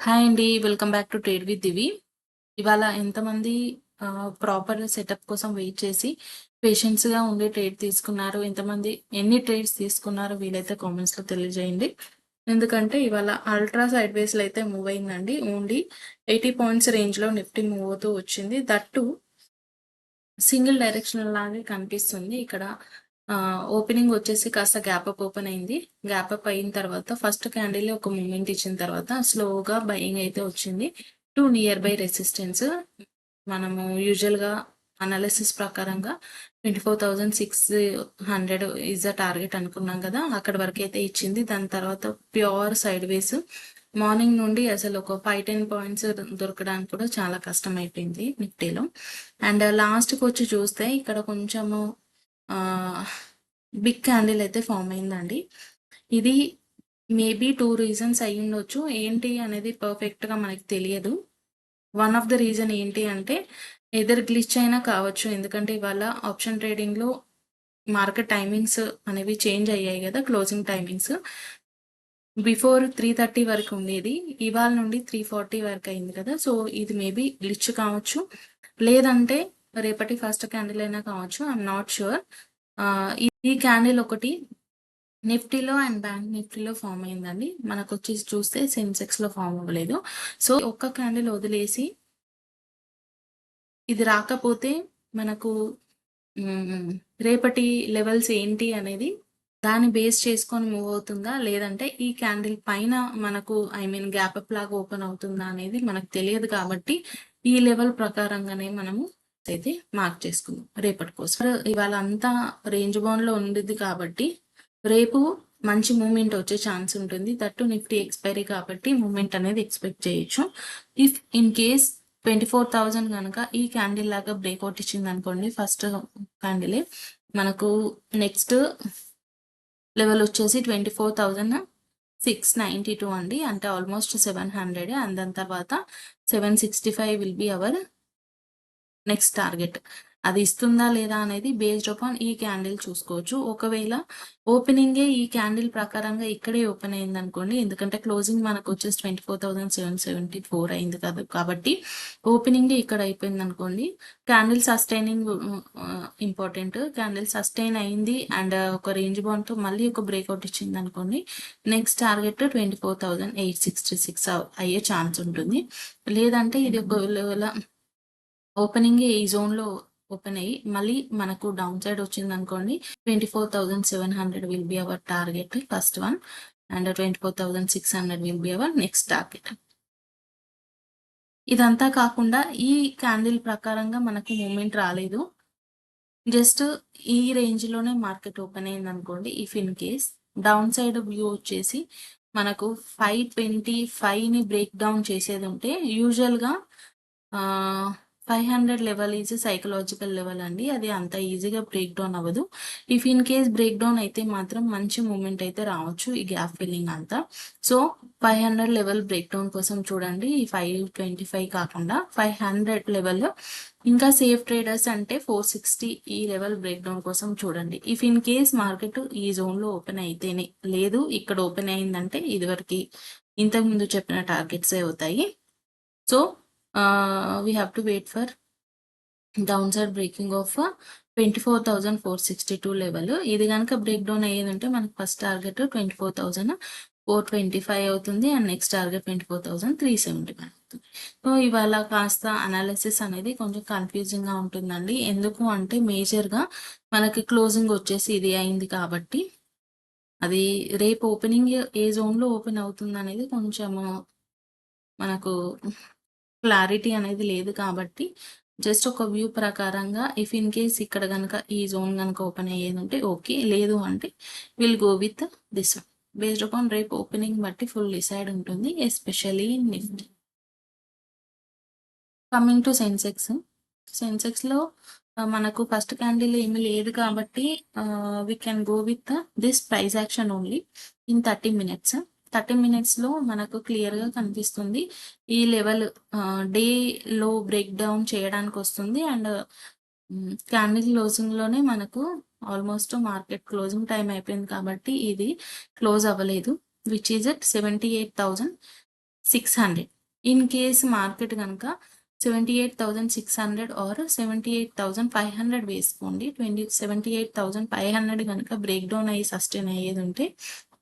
Hi అండి. Welcome back to trade with Divi. ఇవాళ ఎంతమంది ప్రాపర్ సెటప్ కోసం వెయిట్ చేసి పేషెన్స్‌గా ఉండి ట్రేడ్ తీసుకున్నారు? ఎంతమంది ఎన్ని ట్రేడ్స్ తీసుకున్నారో వీలైతే కామెంట్స్‌లో తెలియజేయండి. ఎందుకంటే ఇవాళ అల్ట్రా సైడ్ వేస్‌లో అయితే మూవ్ అయిందండి. ఓన్లీ 80 పాయింట్స్ రేంజ్‌లో నిఫ్టీ మూవ్ అవుతూ వచ్చింది. దట్ టూ సింగిల్ డైరెక్షనల్ లాగే కనిపిస్తుంది. ఇక్కడ ఓపెనింగ్ వచ్చేసి కాస్త గ్యాప్ అప్ ఓపెన్ అయింది. గ్యాప్ అప్ అయిన తర్వాత ఫస్ట్ క్యాండిల్ ఒక మూమెంట్ ఇచ్చిన తర్వాత స్లోగా బయింగ్ అయితే వచ్చింది టు నియర్ బై రెసిస్టెన్స్. మనము యూజువల్గా అనాలిసిస్ ప్రకారంగా 24,600 ఈజ్ ద టార్గెట్ అనుకున్నాం కదా, అక్కడ వరకు అయితే ఇచ్చింది. దాని తర్వాత ప్యూర్ సైడ్ వేస్ మార్నింగ్ నుండి అసలు ఒక 5-10 పాయింట్స్ దొరకడానికి కూడా చాలా కష్టం అయిపోయింది నిఫ్టీలో. అండ్ లాస్ట్కి వచ్చి చూస్తే ఇక్కడ కొంచెము బిగ్ క్యాండిల్ అయితే ఫామ్ అయిందండి. ఇది మేబీ 2 రీజన్స్ అయి ఉండొచ్చు. ఏంటి అనేది పర్ఫెక్ట్గా మనకి తెలియదు. వన్ ఆఫ్ ద రీజన్ ఏంటి అంటే ఎదర్ గ్లిచ్ అయినా కావచ్చు. ఎందుకంటే ఇవాళ ఆప్షన్ ట్రేడింగ్లో మార్కెట్ టైమింగ్స్ అనేవి చేంజ్ అయ్యాయి కదా, క్లోజింగ్ టైమింగ్స్. బిఫోర్ 3:30 వరకు ఉండేది, ఇవాళ నుండి 3:40 వరకు అయింది కదా. సో ఇది మేబీ గ్లిచ్ కావచ్చు, లేదంటే రేపటి ఫస్ట్ క్యాండిల్ అయినా కావచ్చు. I'm not sure. ఈ క్యాండిల్ ఒకటి నిఫ్టీలో అండ్ బ్యాంక్ నిఫ్టీలో ఫామ్ అయిందండి. మనకు వచ్చేసి చూస్తే సెన్సెక్స్లో ఫామ్ అవ్వలేదు. సో ఒక్క క్యాండిల్ వదిలేసి ఇది రాకపోతే మనకు రేపటి లెవెల్స్ ఏంటి అనేది దాన్ని బేస్ చేసుకొని మూవ్ అవుతుందా, లేదంటే ఈ క్యాండిల్ పైన మనకు గ్యాప్ అప్ లాగా ఓపెన్ అవుతుందా అనేది మనకు తెలియదు. కాబట్టి ఈ లెవెల్ ప్రకారంగానే మనము అయితే మార్క్ చేసుకుందాం రేపటి కోసం. ఇవాళ అంతా రేంజ్ బౌండ్ లో ఉండేది కాబట్టి రేపు మంచి మూమెంట్ వచ్చే ఛాన్స్ ఉంటుంది. దట్టు నిఫ్టీ ఎక్స్పైరీ కాబట్టి మూమెంట్ అనేది ఎక్స్పెక్ట్ చేయొచ్చు. ఇఫ్ ఇన్ కేస్ 24,000 కనుక ఈ క్యాండిల్ లాగా బ్రేక్అవుట్ ఇచ్చింది అనుకోండి, ఫస్ట్ క్యాండిలే మనకు నెక్స్ట్ లెవెల్ వచ్చేసి 24,692 అండి. అంటే ఆల్మోస్ట్ 700. అండ్ దాని తర్వాత 765 will be our next target. అది ఇస్తుందా లేదా అనేది బేస్డ్ అపాన్ ఈ క్యాండిల్ చూసుకోవచ్చు. ఒకవేళ ఓపెనింగే ఈ క్యాండిల్ ప్రకారంగా ఇక్కడే ఓపెన్ అయింది అనుకోండి, ఎందుకంటే క్లోజింగ్ మనకు వచ్చేసి 24,774 అయింది కదా, కాబట్టి ఓపెనింగే ఇక్కడ అయిపోయింది అనుకోండి, candle sustaining important. Candle sustain అయింది అండ్ ఒక రేంజ్ బౌండ్తో మళ్ళీ ఒక బ్రేక్అవుట్ ఇచ్చింది అనుకోండి, నెక్స్ట్ టార్గెట్ 24,866 అయ్యే ఛాన్స్ ఉంటుంది. లేదంటే ఇది ఒకవేళ ఓపెనింగ్ ఈ జోన్లో ఓపెన్ అయ్యి మళ్ళీ మనకు డౌన్ సైడ్ వచ్చింది అనుకోండి, 24,700 will be our target first one, and 24,600 will be our next target. ఇదంతా కాకుండా ఈ క్యాండిల్ ప్రకారంగా మనకు మూమెంట్ రాలేదు, జస్ట్ ఈ రేంజ్లోనే మార్కెట్ ఓపెన్ అయింది అనుకోండి. If in case down side view వచ్చేసి మనకు 525ని బ్రేక్ డౌన్ చేసేది ఉంటే, యూజువల్గా 500 లెవెల్ ఈజ్ సైకలాజికల్ లెవెల్ అండి. అది అంత ఈజీగా బ్రేక్ డౌన్ అవ్వదు. If in case break down అయితే మాత్రం మంచి మూమెంట్ అయితే రావచ్చు ఈ గ్యాప్ ఫిల్లింగ్ అంతా. సో 500 లెవెల్ బ్రేక్ డౌన్ కోసం చూడండి. ఈ 525 కాకుండా 500 లెవెల్. ఇంకా సేఫ్ ట్రేడర్స్ అంటే 460 ఈ లెవెల్ బ్రేక్ డౌన్ కోసం చూడండి. ఇఫ్ ఇన్ కేస్ మార్కెట్ ఈ జోన్లో ఓపెన్ అయితేనే, లేదు ఇక్కడ ఓపెన్ అయిందంటే ఇదివరకు ఇంతకుముందు చెప్పిన టార్గెట్సే అవుతాయి. So we have to wait for downside breaking of 24,462 level. ఇది కనుక బ్రేక్ డౌన్ అయ్యేదంటే మనకు ఫస్ట్ టార్గెట్ 24,425 అవుతుంది అండ్ నెక్స్ట్ టార్గెట్ 24,371 అవుతుంది. సో ఇవాళ కాస్త అనాలిసిస్ అనేది కొంచెం కన్ఫ్యూజింగ్గా ఉంటుందండి. ఎందుకు అంటే మేజర్గా మనకి క్లోజింగ్ వచ్చేసి ఇది అయింది కాబట్టి అది రేపు ఓపెనింగ్ ఏ జోన్లో ఓపెన్ అవుతుంది అనేది కొంచెము మనకు క్లారిటీ అనేది లేదు. కాబట్టి జస్ట్ ఒక వ్యూ ప్రకారంగా ఇఫ్ ఇన్ కేస్ ఇక్కడ కనుక ఈ జోన్ కనుక ఓపెన్ అయ్యేది ఉంటే ఓకే, లేదు అంటే will go with this one. Based upon రేపు ఓపెనింగ్ బట్టి ఫుల్ డిసైడ్ ఉంటుంది, ఎస్పెషల్లీ నిఫ్టీ. కమింగ్ టు సెన్సెక్స్లో మనకు ఫస్ట్ క్యాండిల్ ఏమీ లేదు కాబట్టి we can go with this price action only in 30 minutes. 30 minutesలో మనకు క్లియర్గా కనిపిస్తుంది ఈ లెవెల్ డేలో బ్రేక్ డౌన్ చేయడానికి వస్తుంది. అండ్ క్యాండిల్ క్లోజింగ్లోనే మనకు ఆల్మోస్ట్ మార్కెట్ క్లోజింగ్ టైం అయిపోయింది కాబట్టి ఇది క్లోజ్ అవ్వలేదు, which is at 78,000 600. In case market కనుక 78,600 ఆర్ 78,500 వేసుకోండి. 78,500 కనుక బ్రేక్ డౌన్ అయ్యి సస్టైన్ అయ్యేది ఉంటే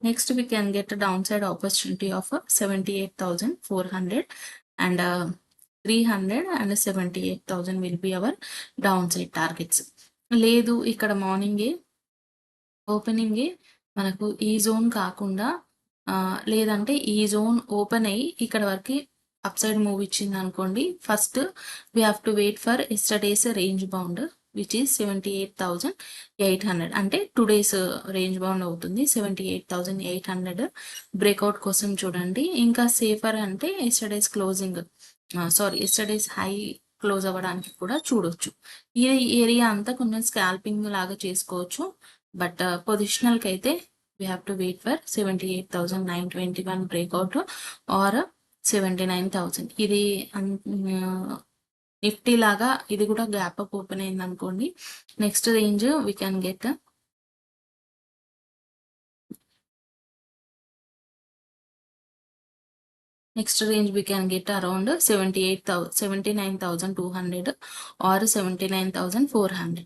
next we can get down side opportunity of 78,400 and 300 and 78,000 will be our down side targets. లేదు ఇక్కడ మార్నింగే ఓపెనింగే మనకు ఈ జోన్ కాకుండా లేదంటే ఈ జోన్ ఓపెన్ అయ్యి ఇక్కడ వరకు అప్ సైడ్ మూవ్ ఇచ్చింది అనుకోండి, first we have to wait for yesterday's range bound which is 78,800. అంటే టుడేస్ రేంజ్ బౌండ్ అవుతుంది 78,800. బ్రేక్అవుట్ కోసం చూడండి. ఇంకా సేఫర్ అంటే yesterday's closing yesterday's high close అవ్వడానికి కూడా చూడొచ్చు. ఈ ఏరియా అంతా కొంచెం స్కాల్పింగ్ లాగా చేసుకోవచ్చు. బట్ పొజిషనల్కి అయితే we have to wait for 78,921 breakout or 79,000. ఇది నిఫ్టీ లాగా ఇది కూడా గ్యాప్ అప్ ఓపెన్ అయింది అనుకోండి, next range we can get around 79,200 or 79,400.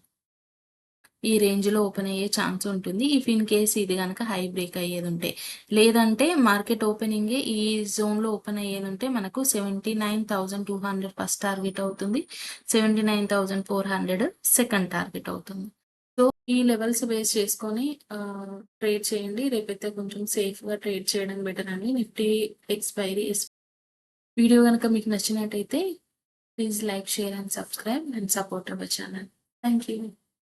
ఈ రేంజ్లో ఓపెన్ అయ్యే ఛాన్స్ ఉంటుంది ఇఫ్ ఇన్ కేస్ ఇది కనుక హై బ్రేక్ అయ్యేది ఉంటే. లేదంటే మార్కెట్ ఓపెనింగే ఈ జోన్లో ఓపెన్ అయ్యేది ఉంటే మనకు 79,200 ఫస్ట్ టార్గెట్ అవుతుంది, 79,400 సెకండ్ టార్గెట్ అవుతుంది. సో ఈ లెవెల్స్ బేస్ చేసుకొని ట్రేడ్ చేయండి. రేపైతే కొంచెం సేఫ్గా ట్రేడ్ చేయడం బెటర్ అని. నిఫ్టీ ఎక్స్పైరీ వీడియో కనుక మీకు నచ్చినట్టయితే please like, share and subscribe and support our channel. Thank you.